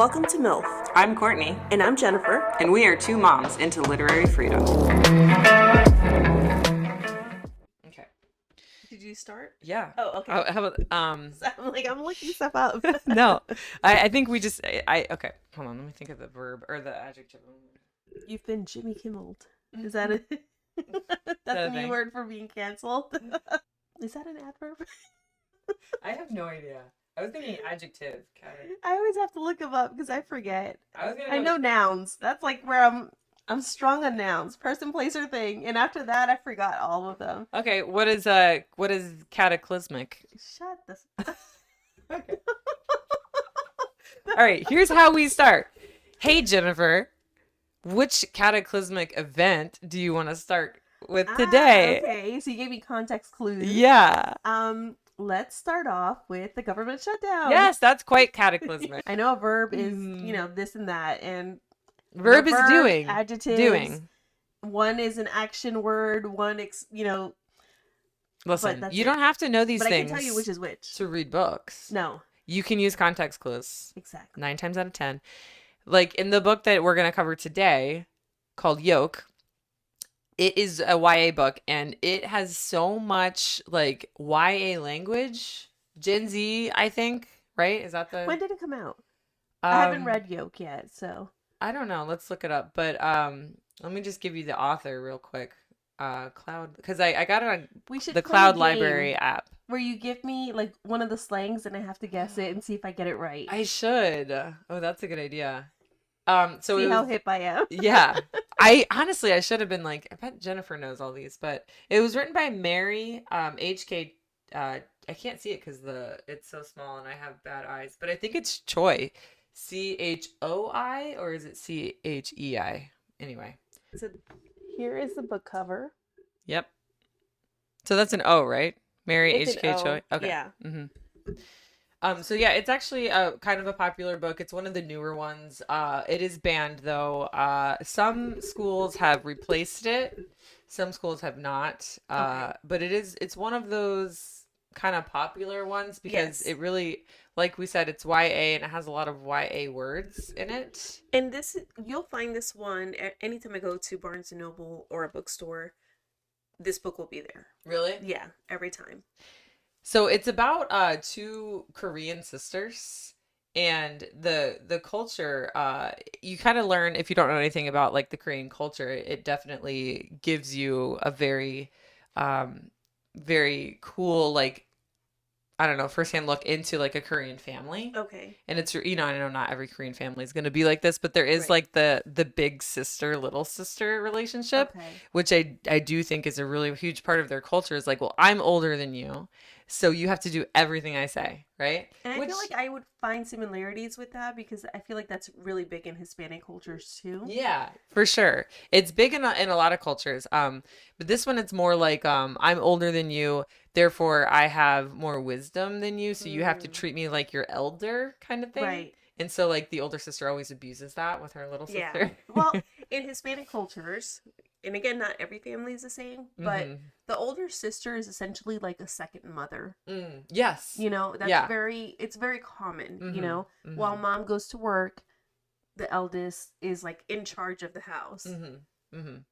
Welcome to MILF. I'm Courtney. And I'm Jennifer. And we are two moms into literary freedom. Okay. Did you start? Yeah. Oh, okay. How about, I'm looking stuff up. no. I think we just, okay. Hold on. Let me think of the verb or the adjective. You've been Jimmy Kimmeled. Is that a... That's a new word for being canceled? Is that an adverb? I have no idea. I was thinking adjective. I always have to look them up because I forget. I know nouns. That's like where I'm strong on nouns. Person, place, or thing. And after that, I forgot all of them. Okay, what is cataclysmic? Shut this. Okay. All right, here's how we start. Hey, Jennifer, which cataclysmic event do you want to start with today? Okay, so you gave me context clues. Yeah. Let's start off with the government shutdown. Yes, that's quite cataclysmic. I know a verb is, this and that, and verb is doing. Adjectives. Doing. One is an action word. One, Listen, you don't have to know these things. But I can tell you which is which. To read books. No. You can use context clues. Exactly. 9 times out of 10. Like in the book that we're going to cover today, called Yolk. It is a YA book, and it has so much, like, YA language. Gen Z, I think, right? Is that the... When did it come out? I haven't read Yolk yet, so... I don't know. Let's look it up. But let me just give you the author real quick. Cloud... Because I got it on the Cloud Library app. Where you give me, like, one of the slangs, and I have to guess it and see if I get it right. I should. Oh, that's a good idea. So see how hip I am. Yeah. I should have been like, I bet Jennifer knows all these, but it was written by Mary HK. I can't see it because it's so small and I have bad eyes, but I think it's Choi, CHOI, or is it CHEI? Anyway. So here is the book cover. Yep. So that's an O, right? Mary HK Choi. Okay. Yeah. Mm-hmm. So yeah, it's actually a kind of a popular book. It's one of the newer ones. It is banned though. Some schools have replaced it. Some schools have not. But it's one of those kind of popular ones because it really, like we said, it's YA and it has a lot of YA words in it. And you'll find this one anytime I go to Barnes & Noble or a bookstore. This book will be there. Really? Yeah, every time. So it's about two Korean sisters, and the culture, you kind of learn, if you don't know anything about like the Korean culture, it definitely gives you a very very cool, like, I don't know, firsthand look into like a Korean family. Okay. And it's, I know not every Korean family is going to be like this, but there is like the big sister, little sister relationship, which I do think is a really huge part of their culture. Is like, well, I'm older than you, so you have to do everything I say, right? And I feel like I would find similarities with that because I feel like that's really big in Hispanic cultures too. Yeah, for sure. It's big in a lot of cultures. But this one, it's more like, I'm older than you, therefore I have more wisdom than you, so you have to treat me like your elder kind of thing. Right. And so like the older sister always abuses that with her little sister. Yeah. Well, in Hispanic cultures, and again, not every family is the same, but the older sister is essentially like a second mother. Yes. That's it's very common, while mom goes to work, the eldest is like in charge of the house.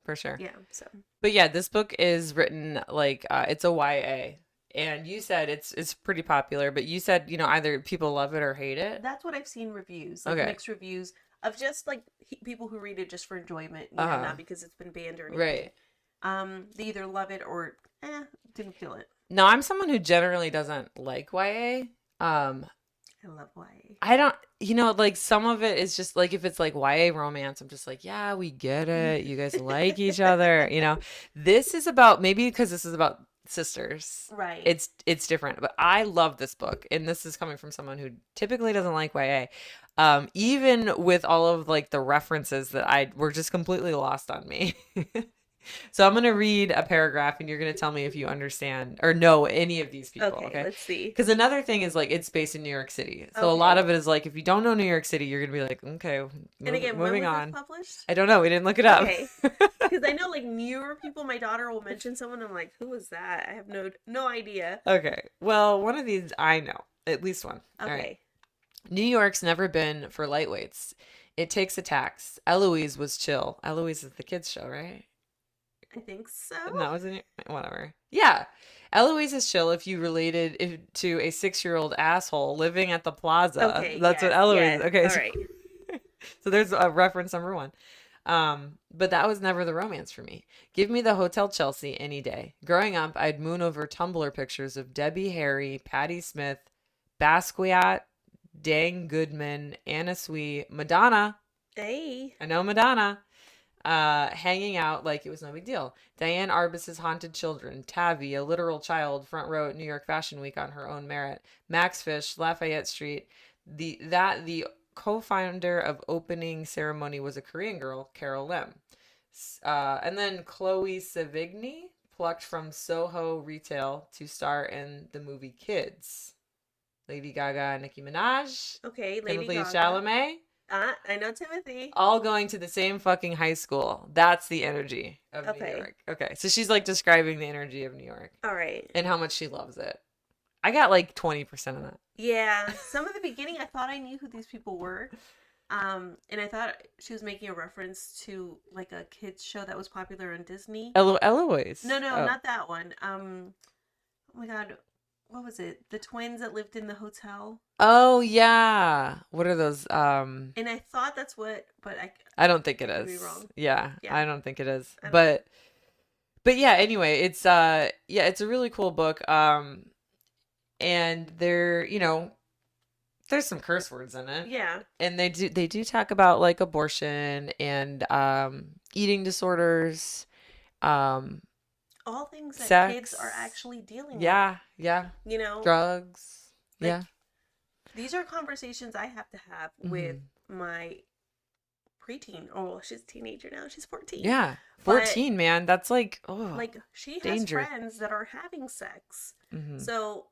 For sure. Yeah. So. But yeah, this book is written like, it's a YA. And you said it's pretty popular, but you said, either people love it or hate it. That's what I've seen reviews, like mixed reviews of just like people who read it just for enjoyment, not because it's been banned or anything. Right. They either love it or didn't feel it. No, I'm someone who generally doesn't like YA. I love YA. I don't, like some of it is just like, if it's like YA romance, I'm just like, yeah, we get it. You guys like each other. This is about, maybe because this is about sisters, right? It's different, but I love this book, and this is coming from someone who typically doesn't like YA. Even with all of like the references that were just completely lost on me. So I'm going to read a paragraph and you're going to tell me if you understand or know any of these people. Okay. Let's see. Because another thing is like, it's based in New York City. So a lot of it is like, if you don't know New York City, you're going to be like, okay, and again, moving when was on. This published? I don't know. We didn't look it up. Okay. Because I know like newer people, my daughter will mention someone. I'm like, who is that? I have no idea. Okay. Well, one of these I know. At least one. Okay. All right. New York's never been for lightweights. It takes a tax. Eloise was chill. Eloise is the kids show, right? I think so. And that was in whatever. Yeah. Eloise is chill if you related to a 6-year-old asshole living at the plaza. Okay, That's what Eloise is. Okay. All right. So there's a reference number one. But that was never the romance for me. Give me the Hotel Chelsea any day. Growing up, I'd moon over Tumblr pictures of Debbie Harry, Patti Smith, Basquiat, Dang Goodman, Anna Sui, Madonna. Hey. I know Madonna. Hanging out like it was no big deal. Diane Arbus's Haunted Children, Tavi, a literal child, front row at New York Fashion Week on her own merit, Max Fish, Lafayette Street. The co-founder of Opening Ceremony was a Korean girl, Carol Lim. And then Chloe Sevigny, plucked from Soho retail to star in the movie Kids. Lady Gaga, Nicki Minaj. Okay, Lady Gaga. Chalamet. I know Timothy. All going to the same fucking high school. That's the energy of New York. Okay, so she's like describing the energy of New York. All right. And how much she loves it. I got like 20% of that. Yeah. Some of the beginning, I thought I knew who these people were. And I thought she was making a reference to like a kids show that was popular on Disney. Eloise. No, not that one. Oh my God. What was it? The twins that lived in the hotel. Oh yeah. What are those? And I thought that's what, but I don't think it is. Could be wrong. Yeah, I don't think it is. But yeah. Anyway, it's it's a really cool book. And there's some curse words in it. Yeah. And they do talk about like abortion and eating disorders. All things that sex. Kids are actually dealing with. Yeah. Drugs. Like, these are conversations I have to have with my preteen. Oh, she's a teenager now. She's 14. Yeah. 14, man. That's like, like she danger. has friends that are having sex. Mm-hmm. So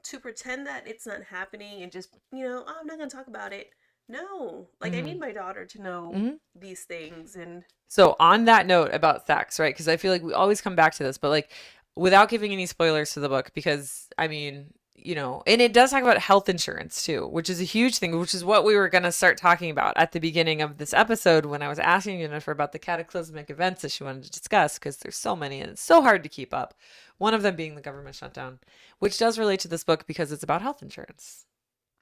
to pretend that it's not happening and just, I'm not going to talk about it. No, like I need my daughter to know these things. And so on that note about sex, right? Because I feel like we always come back to this, but like without giving any spoilers to the book, because I mean, and it does talk about health insurance too, which is a huge thing, which is what we were going to start talking about at the beginning of this episode when I was asking Jennifer about the cataclysmic events that she wanted to discuss, because there's so many and it's so hard to keep up. One of them being the government shutdown, which does relate to this book because it's about health insurance,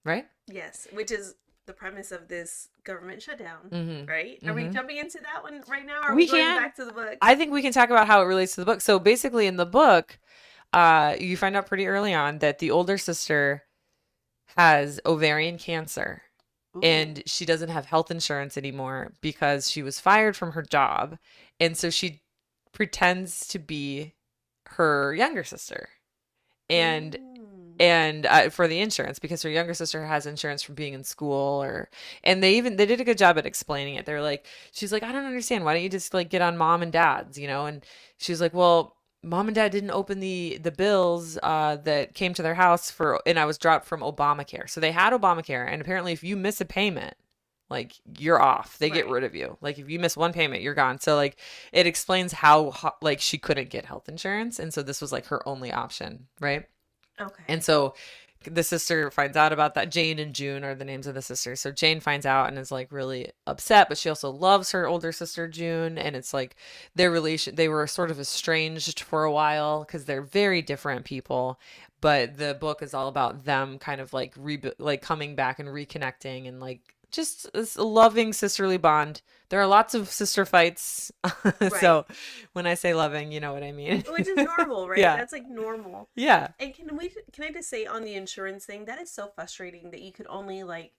right? Yes, which is the premise of this government shutdown, right? Are we jumping into that one right now? Or are we going back to the book? I think we can talk about how it relates to the book. So basically in the book, you find out pretty early on that the older sister has ovarian cancer. Ooh. And she doesn't have health insurance anymore because she was fired from her job. And so she pretends to be her younger sister. And for the insurance, because her younger sister has insurance from being in school, and they did a good job at explaining it. They're like, she's like, I don't understand. Why don't you just like get on mom and dad's, And she's like, well, mom and dad didn't open the bills that came to their house and I was dropped from Obamacare. So they had Obamacare, and apparently if you miss a payment, like you're off. They get rid of you. Like if you miss one payment, you're gone. So like it explains how like she couldn't get health insurance, and so this was like her only option, right? Okay. And so the sister finds out about that. Jane and June are the names of the sisters. So Jane finds out and is like really upset, but she also loves her older sister June. And it's like their relation, they were sort of estranged for a while because they're very different people. But the book is all about them kind of like coming back and reconnecting and like just this loving sisterly bond. There are lots of sister fights. So when I say loving, you know what I mean. Which is normal, right? Yeah. That's like normal. Yeah. And can I just say on the insurance thing, that is so frustrating that you could only like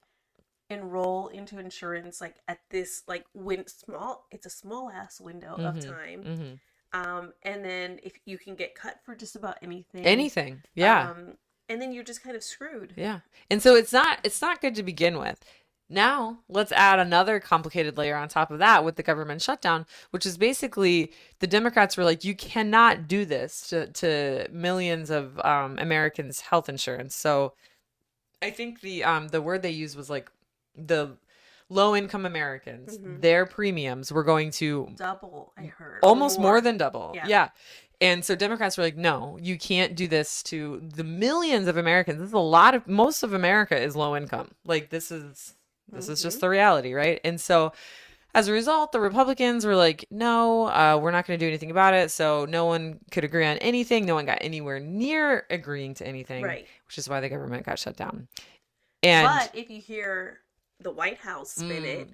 enroll into insurance like at this like it's a small ass window of time. And then if you can get cut for just about anything. Yeah. And then you're just kind of screwed. Yeah. And so it's not good to begin with. Now, let's add another complicated layer on top of that with the government shutdown, which is basically the Democrats were like, you cannot do this to millions of Americans' health insurance. So I think the word they used was like the low-income Americans, their premiums were going to double, I heard. Almost more than double. Yeah. And so Democrats were like, no, you can't do this to the millions of Americans. This is most of America is low income. Like this is just the reality, right? And so as a result, the Republicans were like, no, we're not going to do anything about it. So no one could agree on anything. No one got anywhere near agreeing to anything, right? Which is why the government got shut down. But if you hear the White House spin it,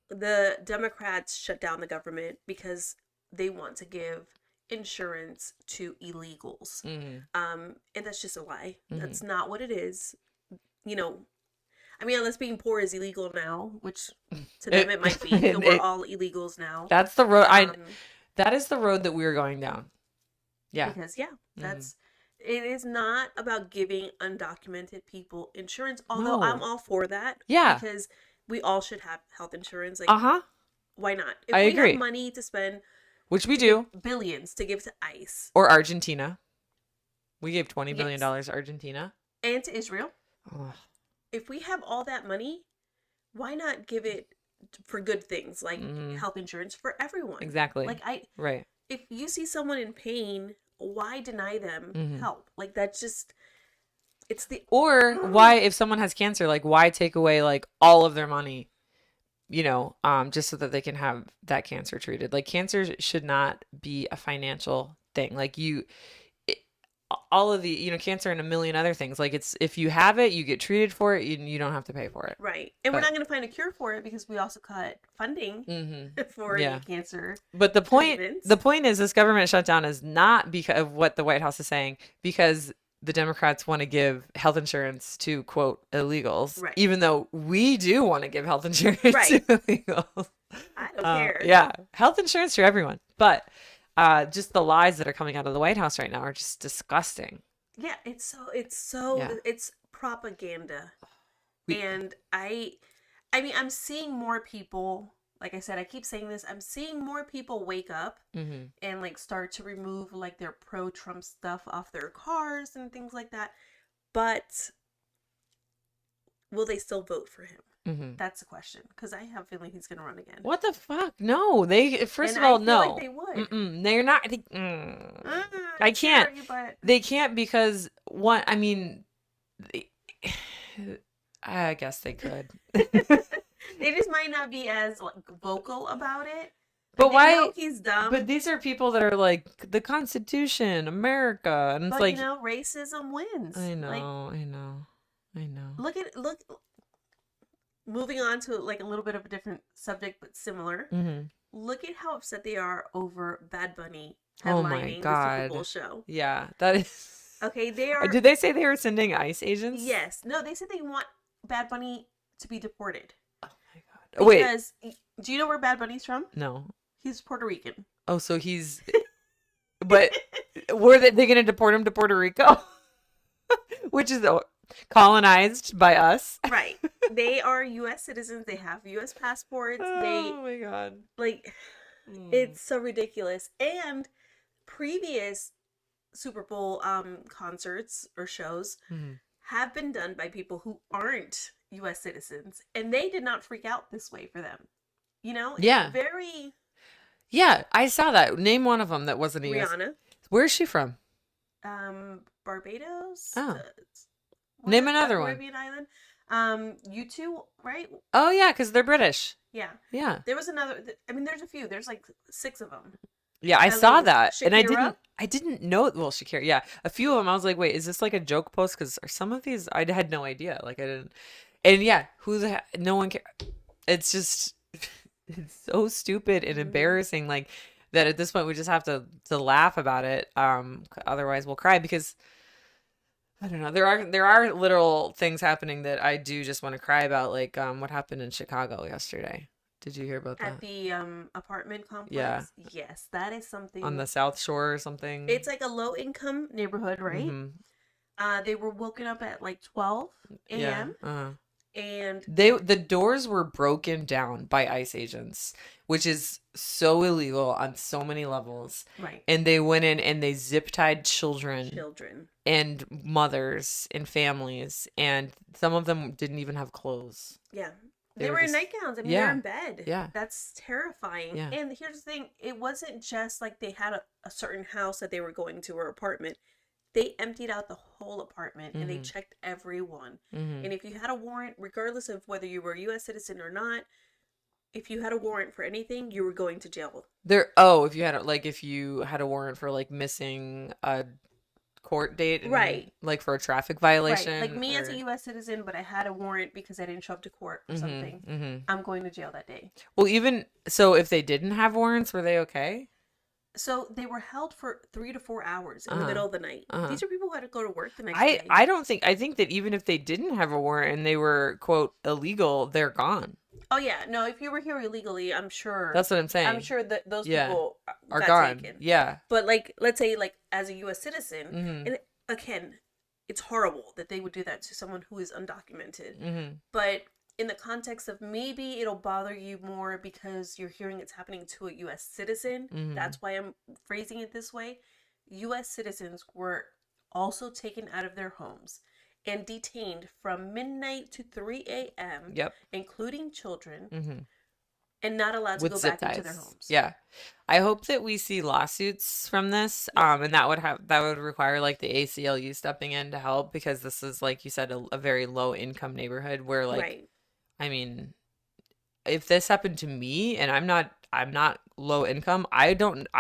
the Democrats shut down the government because they want to give insurance to illegals. And that's just a lie. That's not what it is. You know, I mean, unless being poor is illegal now, which to them it might be. And we're all illegals now. That's the road. That is the road that we're going down. Yeah. Because it is not about giving undocumented people insurance. Although I'm all for that. Yeah. Because we all should have health insurance. Like, why not? If I agree. Have money to spend, which we do, billions to give to ICE or Argentina. We gave $20 billion to Argentina and to Israel. If we have all that money, why not give it for good things like health insurance for everyone? Exactly. Like right. If you see someone in pain, why deny them help? Like that's just why, if someone has cancer, like why take away like all of their money, just so that they can have that cancer treated? Like cancer should not be a financial thing. Like all of the, cancer and a million other things. Like if you have it, you get treated for it, you don't have to pay for it. Right. And we're not going to find a cure for it because we also cut funding for cancer. But the point is this government shutdown is not because of what the White House is saying, because the Democrats want to give health insurance to, quote, illegals, even though we do want to give health insurance to illegals. I don't care. Yeah. Health insurance for everyone. But just the lies that are coming out of the White House right now are just disgusting. Yeah. It's propaganda. And I mean, I'm seeing more people, like I said, I keep saying this, I'm seeing more people wake up and like start to remove like their pro-Trump stuff off their cars and things like that. But will they still vote for him? That's the question. Because I have a feeling he's going to run again. What the fuck? No, first of all, no. Like they would. They're not. I can't. They can't because I mean, I guess they could. They just might not be as like vocal about it. But why? Know he's dumb. But these are people that are like the Constitution, America, and it's like racism wins. I know. Look. Moving on to like a little bit of a different subject, but similar. Look at how upset they are over Bad Bunny headlining the Super Bowl show. Yeah, that is. Okay, they are. Did they say they were sending ICE agents? Yes. No, they said they want Bad Bunny to be deported. Oh my god. Because, do you know where Bad Bunny's from? No. He's Puerto Rican. Oh, so he's. But were they going to deport him to Puerto Rico? Which is colonized by us. Right. They are U.S. citizens. They have U.S. passports. Oh my god. Like, it's so ridiculous. And previous Super Bowl concerts or shows have been done by people who aren't U.S. citizens. And they did not freak out this way for them. Yeah. Very... Yeah, I saw that. Name one of them that wasn't a U.S. Rihanna. Where's she from? Barbados. Oh. Name another one. Caribbean island. U2, right? Oh yeah, because they're British. Yeah. Yeah. There was another. I mean, there's a few. There's like 6 of them. Yeah, I saw that, Shakira. And I didn't know. Well, Shakira. Yeah, a few of them. I was like, wait, is this like a joke post? Because some of these, I had no idea. Like I didn't. And yeah, no one cares. It's just, it's so stupid and embarrassing. Like that at this point we just have to laugh about it. Otherwise we'll cry because. I don't know. There are literal things happening that I do just want to cry about, like what happened in Chicago yesterday. Did you hear about that? At the apartment complex? Yeah. Yes, that is something. On the South Shore or something? It's like a low-income neighborhood, right? They were woken up at like 12 a.m. Yeah. And the doors were broken down by ICE agents, which is so illegal on so many levels. Right. And they went in and they zip-tied children and mothers and families, and some of them didn't even have clothes. Yeah. They were in nightgowns. I mean, they're in bed. Yeah. That's terrifying. Yeah. And here's the thing. It wasn't just like they had a certain house that they were going to or apartment. They emptied out the whole apartment and they checked everyone. And if you had a warrant, regardless of whether you were a U.S. citizen or not, if you had a warrant for anything, you were going to jail. If you had a warrant for like missing a court date, right? Like for a traffic violation, right? Like me as a U.S. citizen, but I had a warrant because I didn't show up to court or something. I'm going to jail that day. Well, even so, if they didn't have warrants, were they okay? So they were held for 3 to 4 hours in the middle of the night. These are people who had to go to work the next day. I think that even if they didn't have a warrant and they were, quote, illegal, they're gone. Oh, yeah. No, if you were here illegally, I'm sure. That's what I'm saying. I'm sure that those people are gone. Taken. Yeah. But, like, let's say, like, as a U.S. citizen, and again, it's horrible that they would do that to someone who is undocumented. But in the context of maybe it'll bother you more because you're hearing it's happening to a U.S. citizen. That's why I'm phrasing it this way. U.S. citizens were also taken out of their homes and detained from midnight to 3 a.m., including children, and not allowed to go back into their homes. Yeah. I hope that we see lawsuits from this, and that would require like the ACLU stepping in to help, because this is, like you said, a very low income neighborhood where, like, I mean, if this happened to me and I'm not low income, I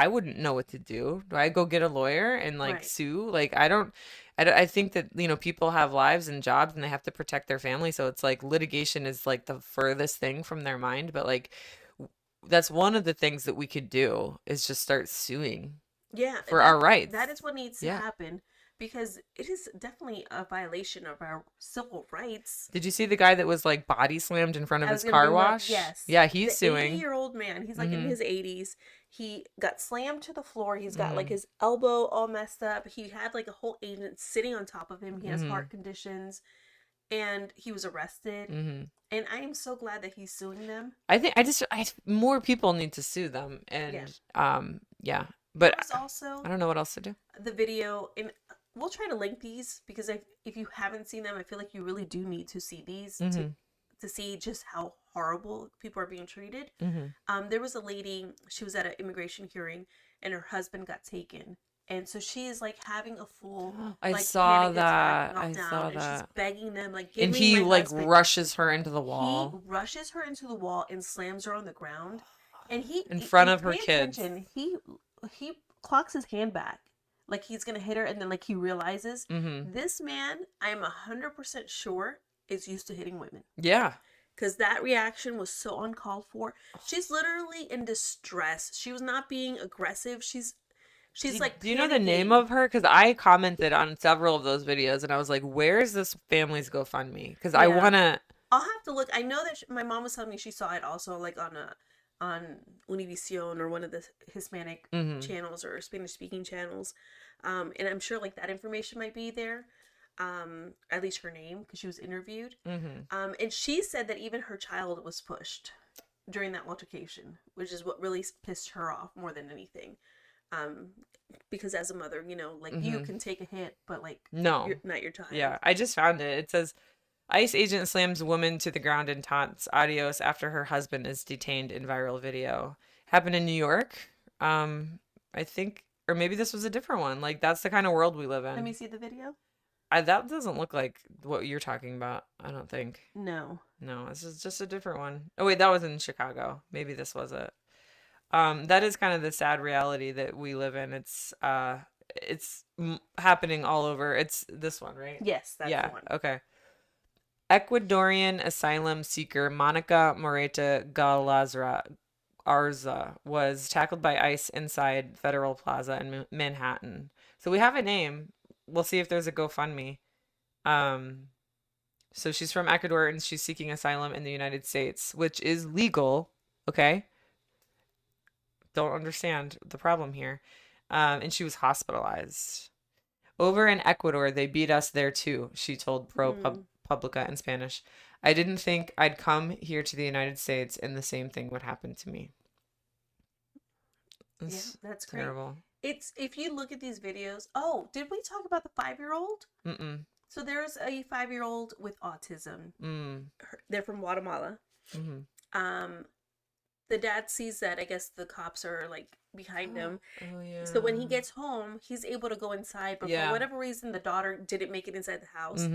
wouldn't know what to do. Do I go get a lawyer and like sue? Like, I think that, you know, people have lives and jobs and they have to protect their family. So it's like litigation is like the furthest thing from their mind. But like, that's one of the things that we could do is just start suing. Yeah. For our rights. That is what needs to happen. Because it is definitely a violation of our civil rights. Did you see the guy that was like body slammed in front of his car wash? Yes. Yeah, he's suing. 80-year-old man. He's like in his 80s. He got slammed to the floor. He's got like his elbow all messed up. He had like a whole agent sitting on top of him. He has heart conditions. And he was arrested. And I am so glad that he's suing them. I think more people need to sue them. And But also, I don't know what else to do. The video, and we'll try to link these, because if you haven't seen them, I feel like you really do need to see these to see just how horrible people are being treated. There was a lady, she was at an immigration hearing, and her husband got taken. And so she is like having a full I like saw that. I saw that. And she's begging them, like, and he like rushes her into the wall. He rushes her into the wall and slams her on the ground. And in front of her kids. He clocks his hand back, like he's gonna hit her, and then like he realizes this man, I am 100% sure, is used to hitting women. Yeah. Because that reaction was so uncalled for. She's literally in distress. She was not being aggressive. She's like, do you know the name of her? Because I commented on several of those videos, and I was like, where is this family's GoFundMe? Because I want to... I'll have to look. I know that my mom was telling me she saw it also, like, on Univision or one of the Hispanic channels or Spanish-speaking channels. And I'm sure, like, that information might be there. At least her name, because she was interviewed. And she said that even her child was pushed during that altercation, which is what really pissed her off more than anything. Because as a mother, you know, like, you can take a hit, but like, no, not your child. Yeah, I just found it. It says, ICE agent slams woman to the ground and taunts adios after her husband is detained in viral video. Happened in New York. I think, or maybe this was a different one. Like, that's the kind of world we live in. Let me see the video. That doesn't look like what you're talking about, I don't think. No, this is just a different one. Oh wait, that was in Chicago. Maybe this was it. That is kind of the sad reality that we live in. It's happening all over. It's this one, right? Yes, that's the one. Okay. Ecuadorian asylum seeker Monica Moreta Arza was tackled by ICE inside Federal Plaza in Manhattan. So we have a name. We'll see if there's a GoFundMe. So she's from Ecuador and she's seeking asylum in the United States, which is legal. Okay. Don't understand the problem here. And she was hospitalized. Over in Ecuador, they beat us there too, she told ProPublica in Spanish. I didn't think I'd come here to the United States and the same thing would happen to me. That's terrible. Great. It's, if you look at these videos. Oh, did we talk about the 5-year-old? So there's a 5-year-old with autism. They're from Guatemala. The dad sees that, I guess the cops are like behind him. Oh yeah. So when he gets home, he's able to go inside, but for whatever reason, the daughter didn't make it inside the house.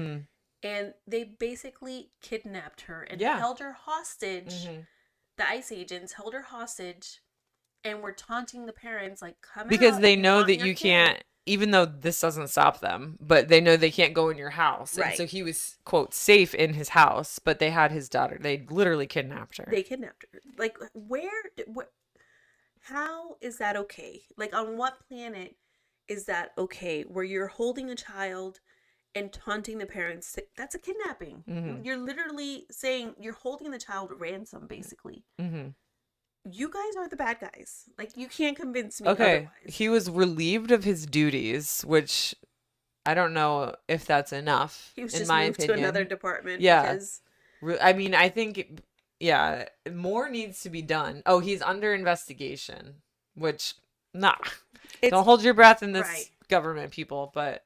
And they basically kidnapped her and held her hostage. The ICE agents held her hostage and were taunting the parents, like, come out. Because they know that you can't, even though this doesn't stop them, but they know they can't go in your house. Right. And so he was, quote, safe in his house, but they had his daughter. They literally kidnapped her. They kidnapped her. Like, how is that okay? Like, on what planet is that okay? Where you're holding a child and taunting the parents? That's a kidnapping. You're literally saying you're holding the child ransom, basically. You guys are the bad guys. Like, you can't convince me otherwise. He was relieved of his duties, which I don't know if that's enough. He was just moved to another department. Yeah. I mean, I think, more needs to be done. Oh, he's under investigation, which, don't hold your breath in this government, people. But,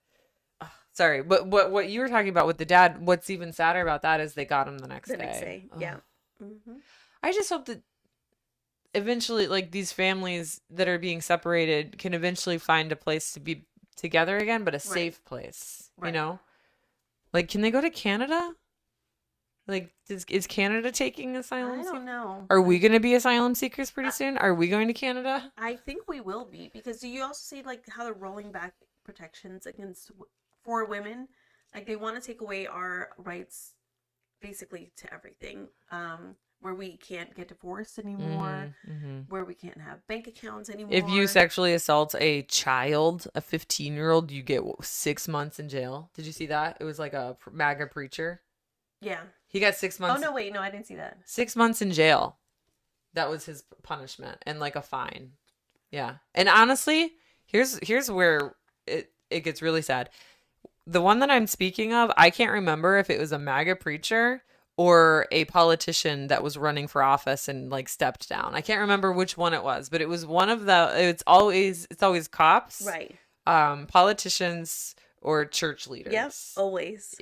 sorry. But what you were talking about with the dad, what's even sadder about that is they got him the next day. Yeah. I just hope that eventually, like, these families that are being separated can eventually find a place to be together again, but a safe place, you know? Like, can they go to Canada? Like, is Canada taking asylum seekers? I don't know. Are we going to be asylum seekers pretty soon? Are we going to Canada? I think we will be, because you also see, like, how they're rolling back protections for women. Like, they want to take away our rights, basically, to everything. Where we can't get divorced anymore, where we can't have bank accounts anymore. If you sexually assault a child, a 15-year-old, you get 6 months in jail. Did you see that? It was like a MAGA preacher. Yeah. He got 6 months. Oh, no, wait. No, I didn't see that. 6 months in jail. That was his punishment, and like a fine. Yeah. And honestly, here's where it gets really sad. The one that I'm speaking of, I can't remember if it was a MAGA preacher or a politician that was running for office and like stepped down. I can't remember which one it was, but it was one of it's always cops. Right. Politicians or church leaders. Yep, always.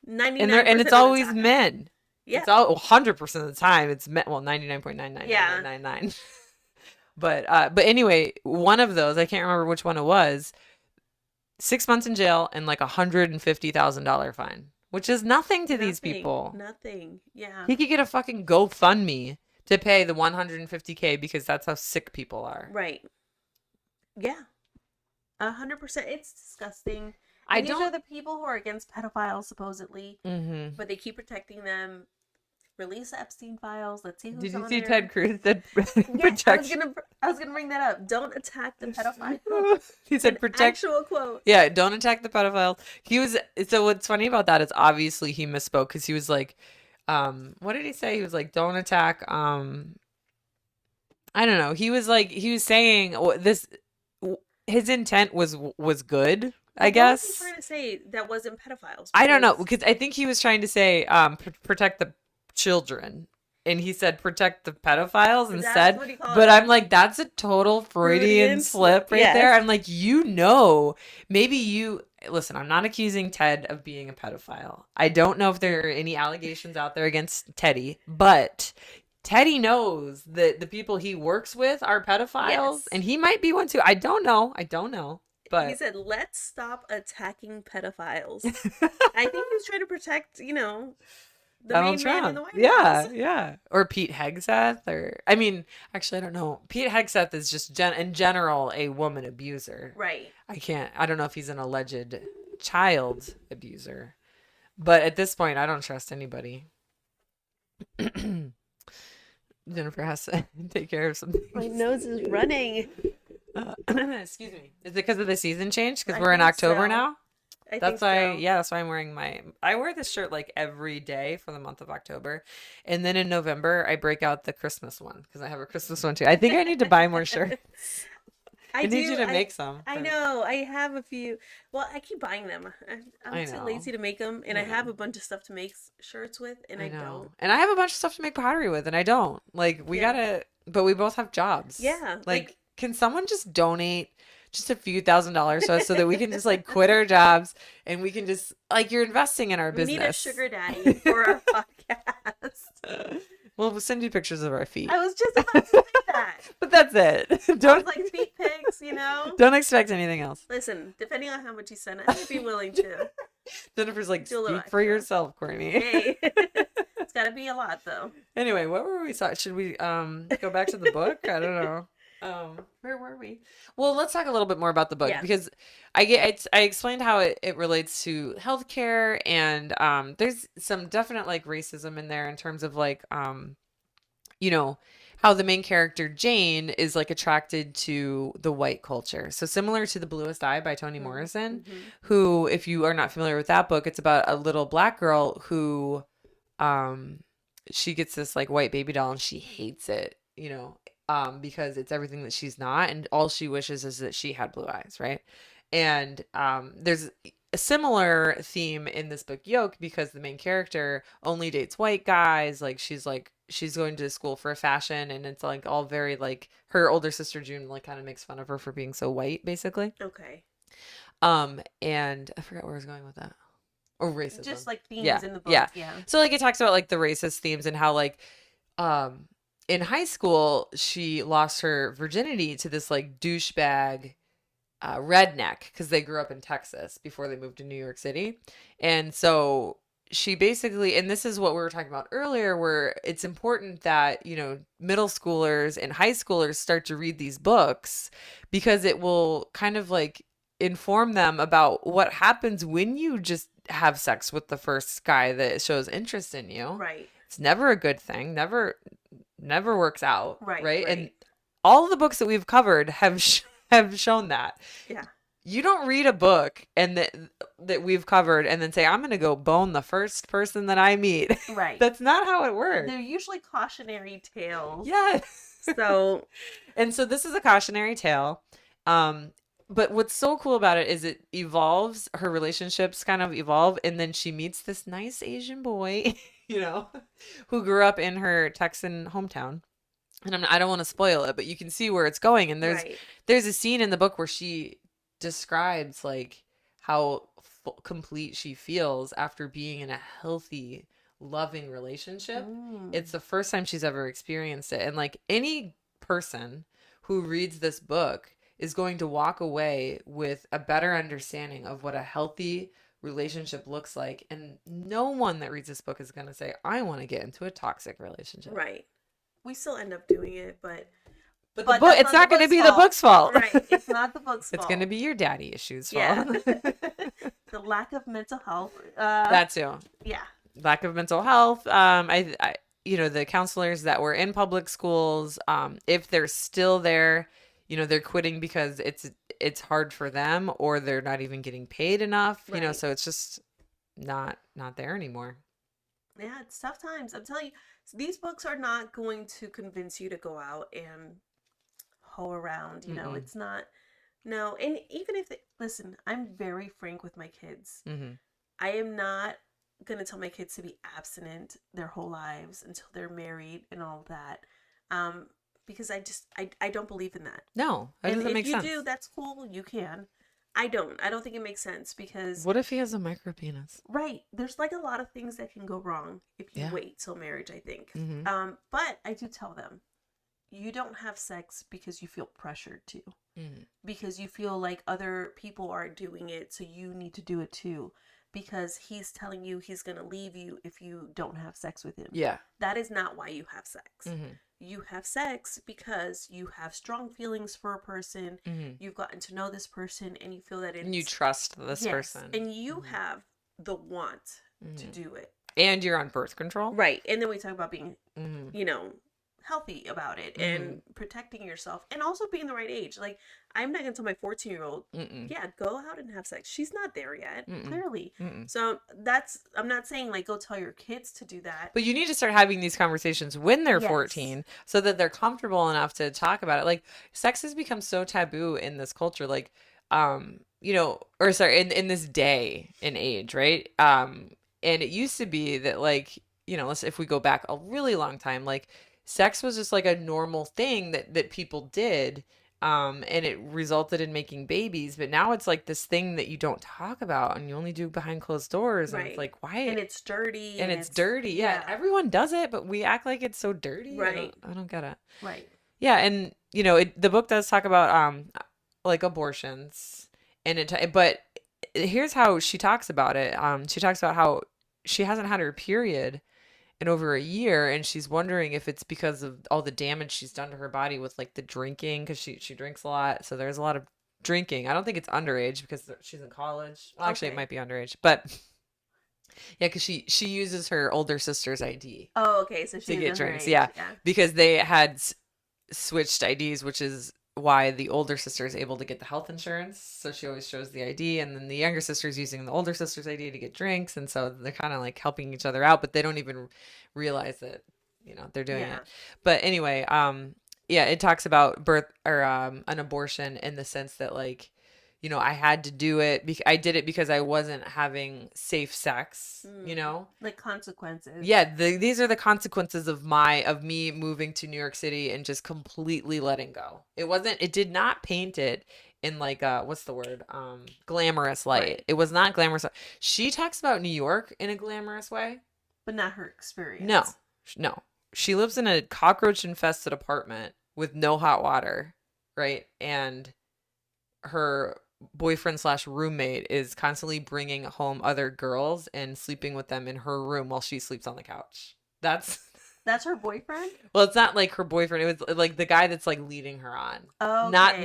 99% and it's always men. Yeah. It's all 100% of the time it's men. Well, 99.99999. But anyway, one of those, I can't remember which one it was, 6 months in jail and like $150,000 fine. Which is nothing to these people. Nothing. Yeah. He could get a fucking GoFundMe to pay the $150K because that's how sick people are. Right. Yeah. 100%. It's disgusting. These are the people who are against pedophiles, supposedly. But they keep protecting them. Release the Epstein files. Let's see who's Did you on see there. Ted Cruz said protection? I was gonna bring that up. Don't attack the pedophiles. He said protect. Actual quote. Yeah, don't attack the pedophiles. So what's funny about that is obviously he misspoke because he was like, what did he say? He was like, don't attack. I don't know. He was saying this. His intent was good. I guess. What was he trying to say that wasn't pedophiles? I don't know, because I think he was trying to say protect the children, and he said protect the pedophiles instead. But I'm like, that's a total Freudian slip right there. I'm like, maybe you listen. I'm not accusing Ted of being a pedophile. I don't know if there are any allegations out there against Teddy, but Teddy knows that the people he works with are pedophiles, and he might be one too. I don't know. But he said, let's stop attacking pedophiles. I think he was trying to protect, the Donald Trump. Man in the White House. Yeah. Or Pete Hegseth. Actually, I don't know. Pete Hegseth is just, in general, a woman abuser. Right. I don't know if he's an alleged child abuser. But at this point, I don't trust anybody. Jennifer has to take care of something. My nose is running. Excuse me. Is it because of the season change? Because we're in October now? That's why I'm wearing I wear this shirt like every day for the month of October. And then in November, I break out the Christmas one because I have a Christmas one too. I think I need to buy more shirts. I need you to make some. I know. I have a few. Well, I keep buying them. I'm too lazy to make them. And I have a bunch of stuff to make shirts with, and I don't. And I have a bunch of stuff to make pottery with, and I don't. Like, we gotta, but we both have jobs. Yeah. Like, can someone just donate just a few $1,000s to us so that we can just like quit our jobs and we can just like, you're investing in our business. We need a sugar daddy for our podcast. We'll send you pictures of our feet. I was just about to say that. But that's it. Don't like feet pics, you know? Don't expect anything else. Listen, depending on how much you send, I'd be willing to. Jennifer's like, speak for yourself, Courtney. Hey. It's got to be a lot, though. Anyway, what were we talking? Should we go back to the book? I don't know. Where were we? Well, let's talk a little bit more about the book because I explained how it relates to healthcare, and there's some definite like racism in there in terms of like you know, how the main character Jane is like attracted to the white culture. So similar to The Bluest Eye by Toni Morrison, who, if you are not familiar with that book, it's about a little black girl who she gets this like white baby doll and she hates it, you know, because it's everything that she's not, and all she wishes is that she had blue eyes, right? And there's a similar theme in this book Yolk, because the main character only dates white guys. Like she's going to school for fashion, and it's like all very like, her older sister June like kind of makes fun of her for being so white, basically. Okay. And I forgot where I was going with that. Or racism. Just like themes in the book. Yeah. So like it talks about like the racist themes and how like in high school she lost her virginity to this like douchebag redneck, because they grew up in Texas before they moved to New York City. And so she basically, and this is what we were talking about earlier, where it's important that, you know, middle schoolers and high schoolers start to read these books, because it will kind of like inform them about what happens when you just have sex with the first guy that shows interest in you. Right. It's never a good thing. Never works out. Right. And all of the books that we've covered have shown that. Yeah. You don't read a book and that we've covered and then say, I'm going to go bone the first person that I meet. Right. That's not how it works. They're usually cautionary tales. Yeah. So this is a cautionary tale. But what's so cool about it is it evolves. Her relationships kind of evolve. And then she meets this nice Asian boy, you know, who grew up in her Texan hometown. And I don't want to spoil it, but you can see where it's going. And there's a scene in the book where she describes like how complete she feels after being in a healthy, loving relationship. It's the first time she's ever experienced it. And like any person who reads this book is going to walk away with a better understanding of what a healthy relationship looks like. And no one that reads this book is going to say, I want to get into a toxic relationship. Right. We still end up doing it, but the book, it's not going to be the book's fault. Right. It's not the book's fault. It's going to be your daddy issues fault. Yeah. The lack of mental health. That too. Yeah. Lack of mental health. I you know, the counselors that were in public schools, if they're still there, you know, they're quitting because it's hard for them, or they're not even getting paid enough, you know, so it's just not there anymore. Yeah, it's tough times. I'm telling you, these books are not going to convince you to go out and hoe around, you know. It's not. No, and even if listen, I'm very frank with my kids. I am not going to tell my kids to be abstinent their whole lives until they're married and all that. Because I don't believe in that. No, that doesn't make sense. If you do, that's cool. You can. I don't think it makes sense, because what if he has a micro penis? Right. There's like a lot of things that can go wrong if you wait till marriage, I think. But I do tell them, you don't have sex because you feel pressured to. Because you feel like other people are doing it, so you need to do it too. Because he's telling you he's going to leave you if you don't have sex with him. Yeah. That is not why you have sex. You have sex because you have strong feelings for a person. You've gotten to know this person, and you feel that and you trust this person. And you have the want to do it. And you're on birth control. Right. And then we talk about being, you know, healthy about it and protecting yourself, and also being the right age. Like, I'm not gonna tell my 14-year-old, yeah, go out and have sex. She's not there yet, clearly. So I'm not saying like go tell your kids to do that, but you need to start having these conversations when they're 14, so that they're comfortable enough to talk about it. Like, sex has become so taboo in this culture, like you know, or sorry, in this day and age, right? And it used to be that, like, you know, if we go back a really long time, like, sex was just like a normal thing that people did. And it resulted in making babies, but now it's like this thing that you don't talk about and you only do behind closed doors. And it's like, why? And it's dirty. And it's dirty. Yeah. Everyone does it, but we act like it's so dirty. Right. I don't get it. Right. Yeah. And you know, the book does talk about, like abortions but here's how she talks about it. She talks about how she hasn't had her period in over a year, and she's wondering if it's because of all the damage she's done to her body with like the drinking, because she drinks a lot, so there's a lot of drinking. I don't think it's underage because she's in college. Well, actually, it might be underage, but yeah, because she uses her older sister's ID. Oh, okay, so she to get drinks, yeah, because they had switched IDs, which is why the older sister is able to get the health insurance. So she always shows the ID, and then the younger sister is using the older sister's ID to get drinks. And so they're kind of like helping each other out, but they don't even realize that, you know, they're doing it. But anyway, yeah, it talks about birth or an abortion in the sense that, like, you know, I had to do it. I did it because I wasn't having safe sex, you know? Like consequences. Yeah, these are the consequences of me moving to New York City and just completely letting go. It did not paint it in like what's the word? Glamorous light. Right. It was not glamorous. She talks about New York in a glamorous way. But not her experience. No. She lives in a cockroach-infested apartment with no hot water, right? And her boyfriend/roommate is constantly bringing home other girls and sleeping with them in her room while she sleeps on the couch. That's her boyfriend? Well, it's not like her boyfriend. It was like the guy that's like leading her on. Oh, okay.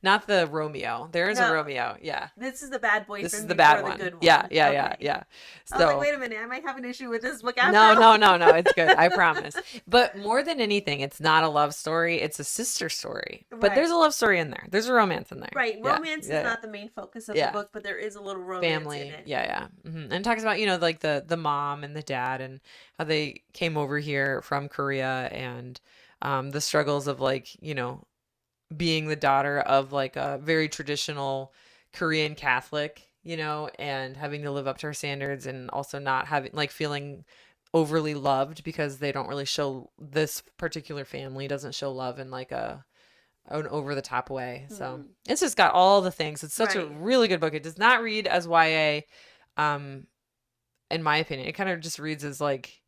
Not the Romeo. There is a Romeo. Yeah. This is the bad boyfriend. This is the bad one. The good one. Yeah. So, I was like, wait a minute. I might have an issue with this book after No. It's good. I promise. But more than anything, it's not a love story. It's a sister story. Right. But there's a love story in there. There's a romance in there. Right. Romance is not the main focus of the book, but there is a little romance in it. Yeah. Mm-hmm. And it talks about, you know, like the mom and the dad and how they came over here from Korea and the struggles of, like, you know, being the daughter of like a very traditional Korean Catholic, you know, and having to live up to her standards, and also not having, like, feeling overly loved because they don't really show, this particular family doesn't show love in like an over the top way. So it's just got all the things. It's such a really good book. It does not read as YA, in my opinion. It kind of just reads as like,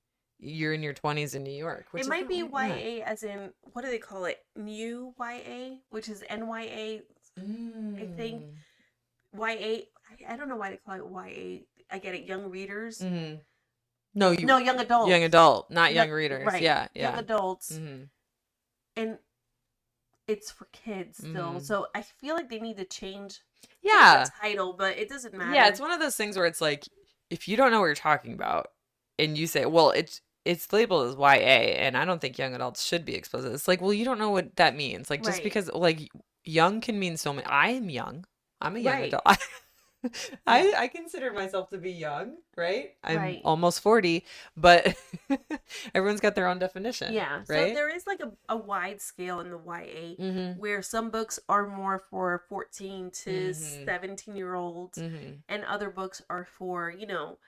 you're in your 20s in New York. It might be YA as in, what do they call it? New YA, which is NYA. I think YA. I don't know why they call it YA. I get it, young readers. Mm-hmm. No, young adults. Young adult, not young readers. Right. Yeah. Young adults. Mm-hmm. And it's for kids still. Mm-hmm. So I feel like they need to change the title, but it doesn't matter. Yeah, it's one of those things where it's like, if you don't know what you're talking about and you say, well, it's labeled as YA, and I don't think young adults should be exposed. It's like, well, you don't know what that means. Like, just because, like, young can mean so many. I am young. I'm a young adult. I consider myself to be young, right? I'm almost 40, but everyone's got their own definition. Yeah. Right? So there is like a wide scale in the YA where some books are more for 14 to 17-year-olds and other books are for, you know,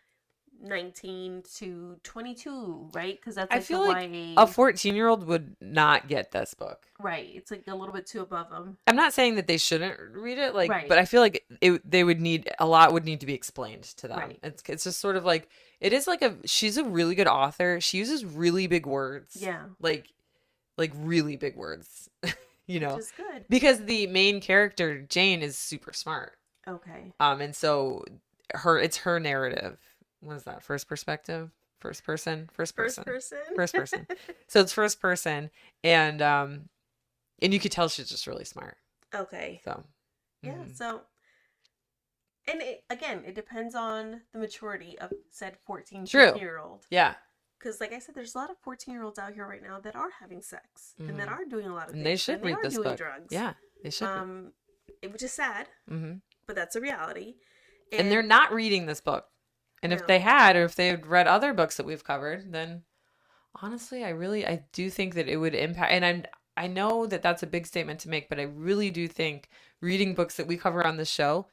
19 to 22, right? Because that's like, I feel like YA. A 14-year-old would not get this book. Right. It's like a little bit too above them. I'm not saying that they shouldn't read it, like, but I feel like they would need a lot would need to be explained to them. Right. It's just sort of like, it is like she's a really good author. She uses really big words. Yeah. Like really big words. You know. Which is good. Because the main character, Jane, is super smart. Okay. And so it's her narrative. What is that? First perspective? First person? First person. So it's first person, and you could tell she's just really smart. Okay. So. Yeah. So. And it depends on the maturity of said 14, 15-year-old. Yeah. Because, like I said, there's a lot of 14-year-olds out here right now that are having sex and that are doing a lot of things. And they should read this book. They are doing drugs. Yeah, they should. Which is sad, but that's a reality. And they're not reading this book. And if they had, or if they had read other books that we've covered, then honestly, I do think that it would impact. And I know that that's a big statement to make, but I really do think reading books that we cover on this show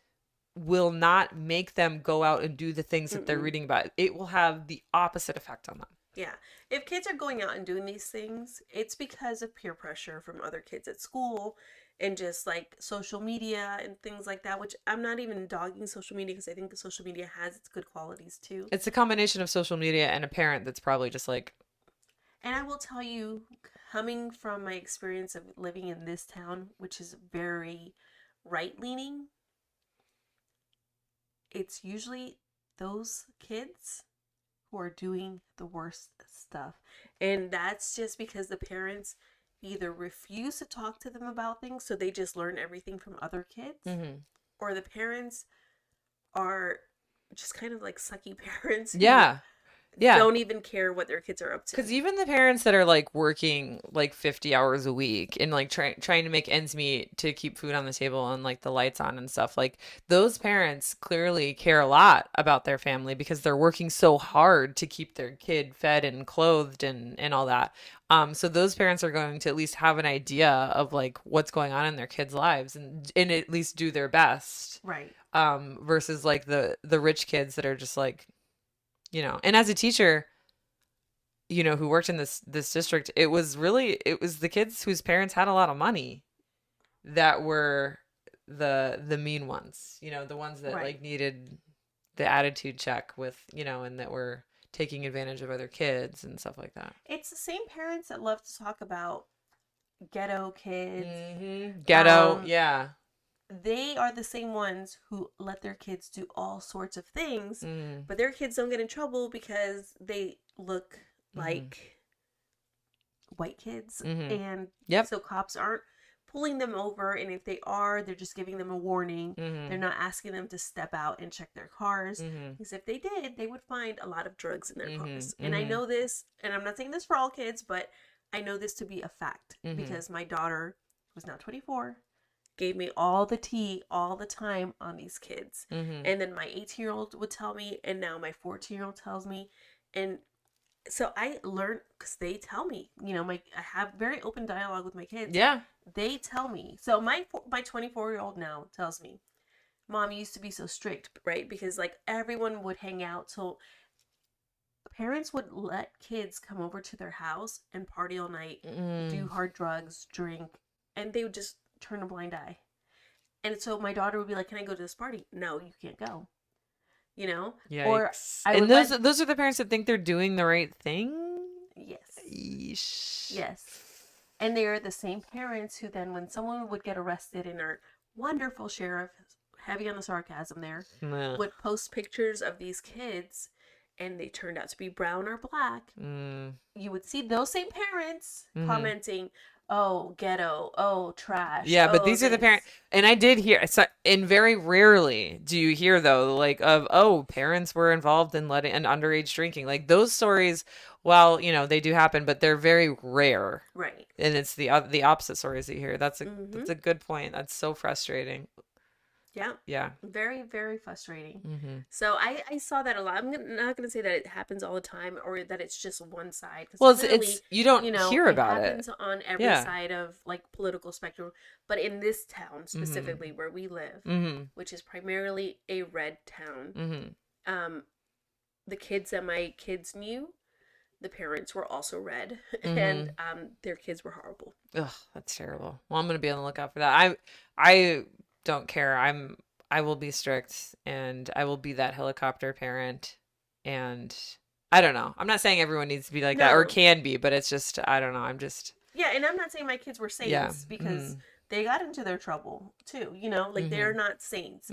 will not make them go out and do the things that they're reading about. It will have the opposite effect on them. Yeah. If kids are going out and doing these things, it's because of peer pressure from other kids at school and just like social media and things like that, which I'm not even dogging social media because I think the social media has its good qualities too. It's a combination of social media and a parent that's probably just like, And I will tell you, coming from my experience of living in this town, which is very right leaning, it's usually those kids who are doing the worst stuff. And that's just because the parents either refuse to talk to them about things, so they just learn everything from other kids, or the parents are just kind of like sucky parents. Yeah. Yeah. Don't even care what their kids are up to. Because even the parents that are like working like 50 hours a week and like trying to make ends meet to keep food on the table and like the lights on and stuff, like those parents clearly care a lot about their family because they're working so hard to keep their kid fed and clothed and all that. So those parents are going to at least have an idea of like what's going on in their kids' lives and at least do their best. Right. Versus like the rich kids that are just like, and as a teacher, who worked in this district, it was the kids whose parents had a lot of money that were the mean ones, the ones that like needed the attitude check with, and that were taking advantage of other kids and stuff like that. It's the same parents that love to talk about ghetto kids. Ghetto, yeah. They are the same ones who let their kids do all sorts of things, but their kids don't get in trouble because they look like white kids. And so cops aren't pulling them over, and if they are, they're just giving them a warning. They're not asking them to step out and check their cars, because if they did, they would find a lot of drugs in their cars. And I know this, and I'm not saying this for all kids, but I know this to be a fact because my daughter, who's now 24, gave me all the tea all the time on these kids. And then my 18-year-old would tell me, and now my 14-year-old tells me. And so I learned, because they tell me, I have very open dialogue with my kids. Yeah. They tell me. So my 24-year-old now tells me, Mom, you used to be so strict, right? Because like everyone would hang out till parents would let kids come over to their house and party all night, do hard drugs, drink, and they would just turn a blind eye. And so my daughter would be like, can I go to this party? No, you can't go. Yikes. Or and those are the parents that think they're doing the right thing. Yes. Yeesh. Yes. And they're the same parents who then, when someone would get arrested, and our wonderful sheriff, heavy on the sarcasm there, would post pictures of these kids, and they turned out to be brown or black. You would see those same parents commenting, oh, ghetto, oh, trash. Yeah, but these are the parents. And I did hear, and very rarely do you hear, though, like, of, parents were involved in letting an underage drinking. Like, those stories, well, they do happen, but they're very rare. Right. And it's the opposite stories that you hear. That's a good point. That's so frustrating. Yeah. Yeah. Very, very frustrating. So I saw that a lot. I'm not going to say that it happens all the time or that it's just one side. Well, it's you don't hear about it. It happens on every side of like political spectrum. But in this town specifically where we live, which is primarily a red town, the kids that my kids knew, the parents were also red, and their kids were horrible. Ugh, that's terrible. Well, I'm going to be on the lookout for that. I don't care. I will be strict, and I will be that helicopter parent. And I don't know. I'm not saying everyone needs to be like that or can be, but it's just, I don't know. I'm just. Yeah. And I'm not saying my kids were saints because they got into their trouble too, like they're not saints,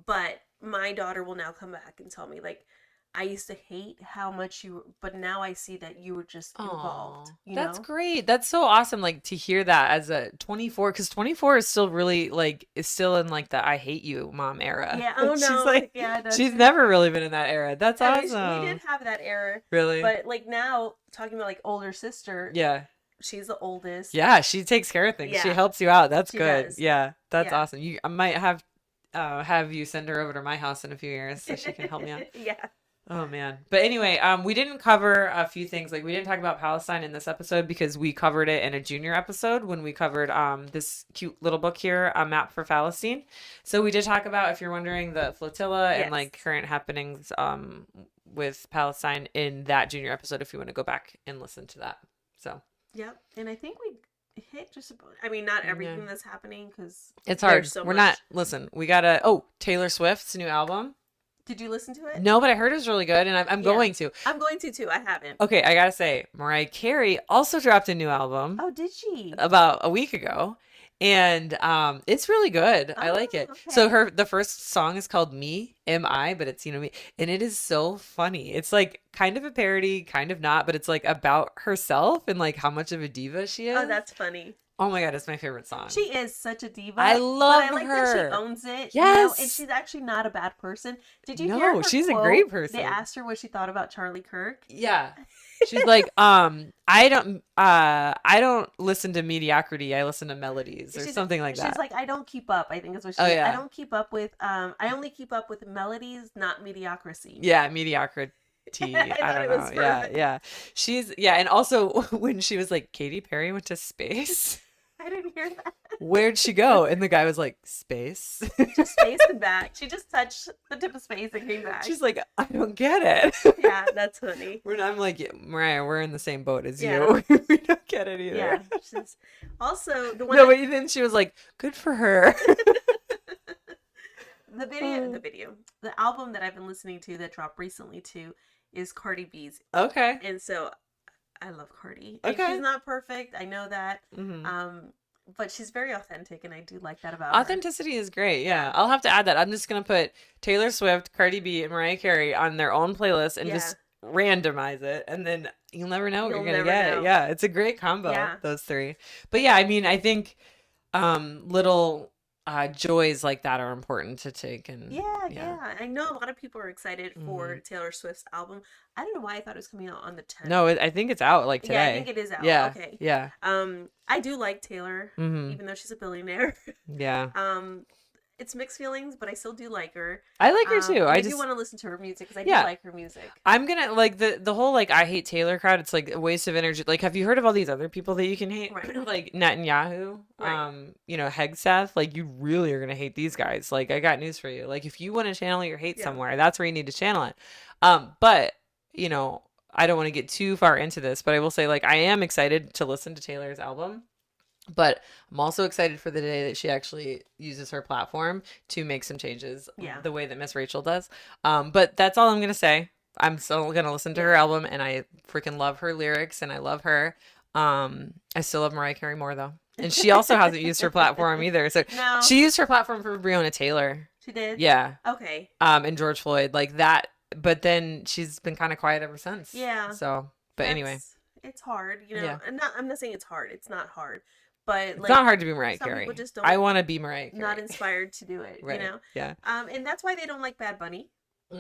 but my daughter will now come back and tell me like, I used to hate how much but now I see that you were just involved. That's great. That's so awesome. Like to hear that as a 24, because 24 is still really like, is still in like the I hate you mom era. Yeah. Oh no. She's like, she's never really been in that era. That's awesome. We did have that era. Really? But like now talking about like older sister. Yeah. She's the oldest. Yeah. She takes care of things. Yeah. She helps you out. That's good. Does. Yeah. That's awesome. I might have you send her over to my house in a few years so she can help me out. Yeah. Oh man. But anyway, we didn't cover a few things. Like we didn't talk about Palestine in this episode because we covered it in a junior episode when we covered this cute little book here, A Map for Palestine. So we did talk about, if you're wondering, the flotilla and like current happenings with Palestine in that junior episode if you want to go back and listen to that. So yep, and I think we hit just about, I mean, not everything that's happening because it's hard. We're not, listen, we gotta, Taylor Swift's new album. Did you listen to it? No, but I heard it was really good, and I'm going to. I'm going to too. I haven't. Okay, I gotta say, Mariah Carey also dropped a new album. Oh, did she? About a week ago. And it's really good. I like it. Okay. So the first song is called Me, M-I, but it's, me. And it is so funny. It's like kind of a parody, kind of not, but it's like about herself and like how much of a diva she is. Oh, that's funny. Oh my God, it's my favorite song. She is such a diva. I love her. But I like that she owns it. Yes. And she's actually not a bad person. Did you hear her No, she's quote? A great person. They asked her what she thought about Charlie Kirk. Yeah. She's like, I don't listen to mediocrity. I listen to melodies or something like that. She's like, I don't keep up. I think is what she said. Yeah. I don't keep up with, I only keep up with melodies, not mediocrity. Yeah, mediocrity. I don't know. Yeah. And also when she was like, Katy Perry went to space. I didn't hear that. Where'd she go? And the guy was like, space. Just space and back. She just touched the tip of space and came back. She's like, I don't get it. Yeah, that's funny. I'm like, Mariah, we're in the same boat as you. We don't get it either. Yeah. She's also the one. No, but then she was like, good for her. The album that I've been listening to that dropped recently too is Cardi B's. Okay. And so I love Cardi. Okay. And she's not perfect. I know that. Mm-hmm. But she's very authentic, and I do like that about Authenticity is great. Yeah. I'll have to add that. I'm just going to put Taylor Swift, Cardi B, and Mariah Carey on their own playlist and just randomize it. And then you'll never know what you're going to get. Yeah. It's a great combo, those three. But yeah, I mean, I think little joys like that are important to take. And yeah. I know a lot of people are excited for Taylor Swift's album. I don't know why I thought it was coming out on the 10th. No, I think it's out like today. Yeah, I think it is out. Yeah. Okay. Yeah. I do like Taylor, even though she's a billionaire. Yeah. It's mixed feelings, but I still do like her. I like her too. I do want to listen to her music because I do like her music. I'm gonna like the whole like I hate Taylor crowd. It's like a waste of energy. Like, have you heard of all these other people that you can hate? Right. Like Netanyahu, right. Hegseth. Like, you really are gonna hate these guys. Like, I got news for you. Like, if you want to channel your hate somewhere, that's where you need to channel it. But I don't want to get too far into this, but I will say, like, I am excited to listen to Taylor's album. But I'm also excited for the day that she actually uses her platform to make some changes the way that Miss Rachel does. But that's all I'm going to say. I'm still going to listen to her album, and I freaking love her lyrics, and I love her. I still love Mariah Carey more, though. And she also hasn't used her platform either. So she used her platform for Breonna Taylor. She did? Yeah. Okay. And George Floyd. Like that. But then she's been kind of quiet ever since. Yeah. So, but anyway. It's hard, And I'm not saying it's hard. It's not hard. But it's not hard to be Mariah Carey. I want to be Mariah Carey. Not inspired to do it, right. Yeah. And that's why they don't like Bad Bunny,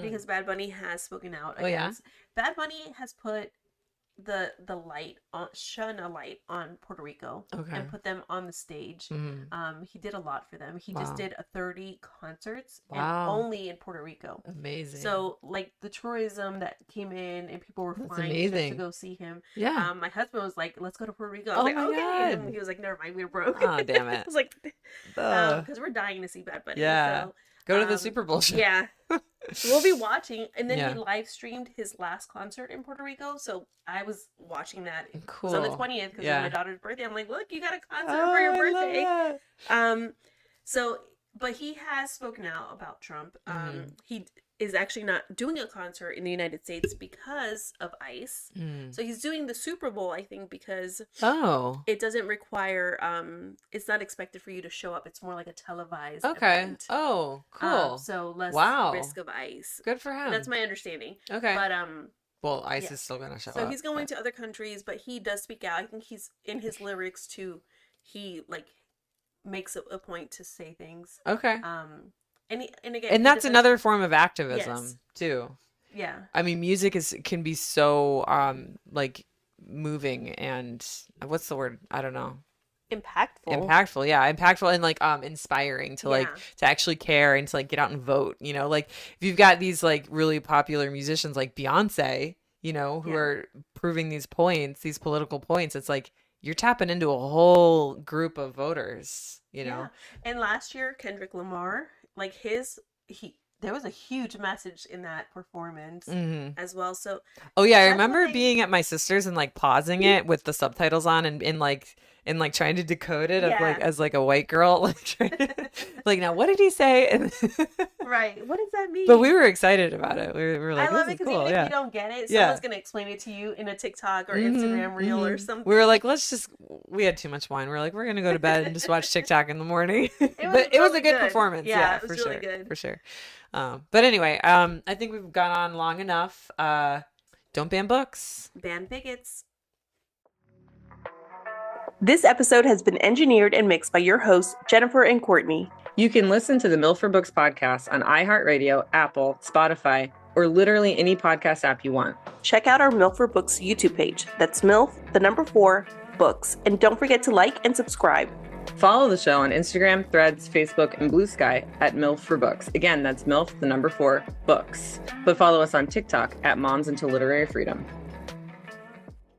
because Bad Bunny has spoken out against. Bad Bunny has put the light on, shone a light on Puerto Rico and put them on the stage. He did a lot for them. He just did 30 concerts and only in Puerto Rico. Amazing. So like the tourism that came in and people were flying to go see him. Yeah. My husband was like, let's go to Puerto Rico. I was like, okay. God. And he was like, never mind, we were broke. Oh, damn it. I was like, because we're dying to see Bad Bunny. Yeah. So, go to the Super Bowl show. Yeah. We'll be watching. And then he live streamed his last concert in Puerto Rico. So I was watching that. Cool. It was on the 20th because it was my daughter's birthday. I'm like, look, you got a concert for your birthday. But he has spoken out about Trump. He is actually not doing a concert in the United States because of ICE. So he's doing the Super Bowl, I think, because it doesn't require, it's not expected for you to show up. It's more like a televised event. Oh, cool. So less risk of ICE. Good for him. That's my understanding. Okay. But well, ICE is still gonna show up. So he's going to other countries, but he does speak out. I think he's in his lyrics too. He makes a point to say things. Okay. And again, and that's another form of activism too. Yeah. I mean, music can be so moving and what's the word? I don't know. Impactful, yeah. Impactful and inspiring to to actually care and to get out and vote, Like if you've got these really popular musicians like Beyonce, who are proving these points, these political points, it's like you're tapping into a whole group of voters, Yeah. And last year, Kendrick Lamar, there was a huge message in that performance as well. So, oh yeah, I remember being at my sister's and like pausing it with the subtitles on and like trying to decode it as like a white girl, like now what did he say? And right, what does that mean? But we were excited about it. We were like, I love it because cool. even if you don't get it, someone's gonna explain it to you in a TikTok or Instagram reel or something. We were like, we had too much wine. We were like, we're gonna go to bed and just watch TikTok in the morning. It was a good performance. Yeah, it was really good. For sure. But anyway, I think we've gone on long enough. Don't ban books. Ban bigots. This episode has been engineered and mixed by your hosts, Jennifer and Courtney. You can listen to the MILF for Books podcast on iHeartRadio, Apple, Spotify, or literally any podcast app you want. Check out our MILF for Books YouTube page. That's MILF, 4, Books. And don't forget to like and subscribe. Follow the show on Instagram, Threads, Facebook, and Blue Sky at MILF for Books. Again, that's MILF, 4, Books. But follow us on TikTok at Moms into Literary Freedom.